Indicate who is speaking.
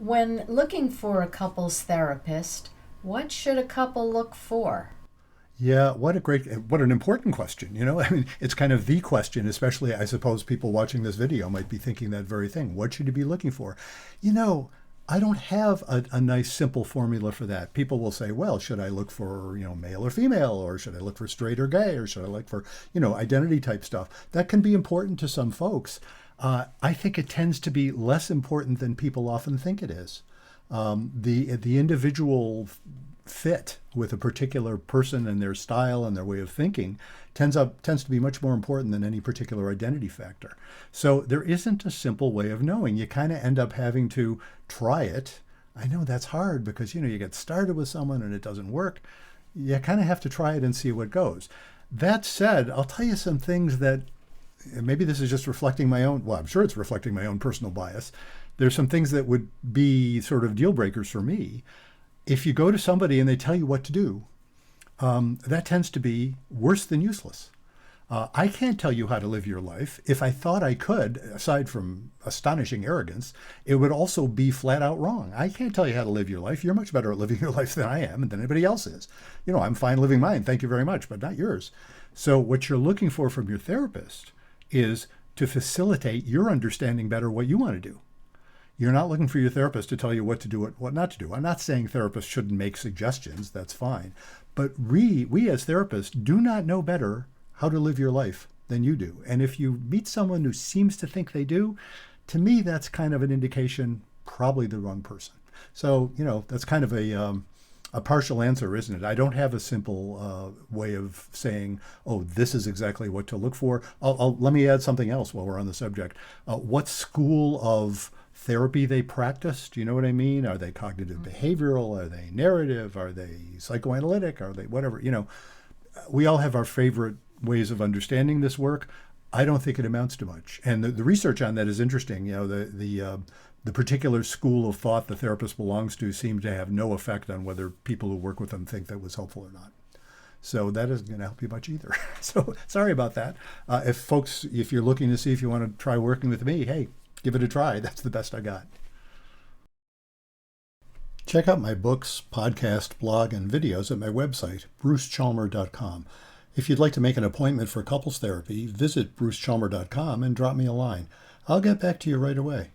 Speaker 1: When looking for a couples therapist, what should a couple look for?
Speaker 2: Yeah, what an important question. I mean, it's kind of the question, especially I suppose people watching this video might be thinking that very thing. What should you be looking for? You know, I don't have a nice simple formula for that. People will say, well, should I look for, male or female, or should I look for straight or gay, or should I look for, identity type stuff? That can be important to some folks. I think it tends to be less important than people often think it is. The individual fit with a particular person and their style and their way of thinking tends to be much more important than any particular identity factor. So there isn't a simple way of knowing. You kind of end up having to try it. I know that's hard because you get started with someone and it doesn't work. You kind of have to try it and see what goes. That said, I'll tell you some things that maybe this is just reflecting my own, well, I'm sure it's reflecting my own personal bias. There's some things that would be sort of deal breakers for me. If you go to somebody and they tell you what to do, that tends to be worse than useless. I can't tell you how to live your life. If I thought I could, aside from astonishing arrogance, it would also be flat out wrong. I can't tell you how to live your life. You're much better at living your life than I am and than anybody else is. I'm fine living mine. Thank you very much, but not yours. So what you're looking for from your therapist is to facilitate your understanding better what you want to do. You're not looking for your therapist to tell you what to do, what not to do. I'm not saying therapists shouldn't make suggestions. That's fine. But we as therapists do not know better how to live your life than you do. And if you meet someone who seems to think they do, to me, that's kind of an indication probably the wrong person. So, that's kind of a partial answer, isn't it? I don't have a simple way of saying, oh, this is exactly what to look for. Let me add something else while we're on the subject. What school of therapy they practice? Do you know what I mean? Are they cognitive behavioral? Are they narrative? Are they psychoanalytic? Are they whatever? We all have our favorite ways of understanding this work. I don't think it amounts to much. And the research on that is interesting. The particular school of thought the therapist belongs to seems to have no effect on whether people who work with them think that was helpful or not. So that isn't going to help you much either. So sorry about that. If you're looking to see if you want to try working with me, hey, give it a try. That's the best I got. Check out my books, podcast, blog, and videos at my website, brucechalmer.com. If you'd like to make an appointment for couples therapy, visit brucechalmer.com and drop me a line. I'll get back to you right away.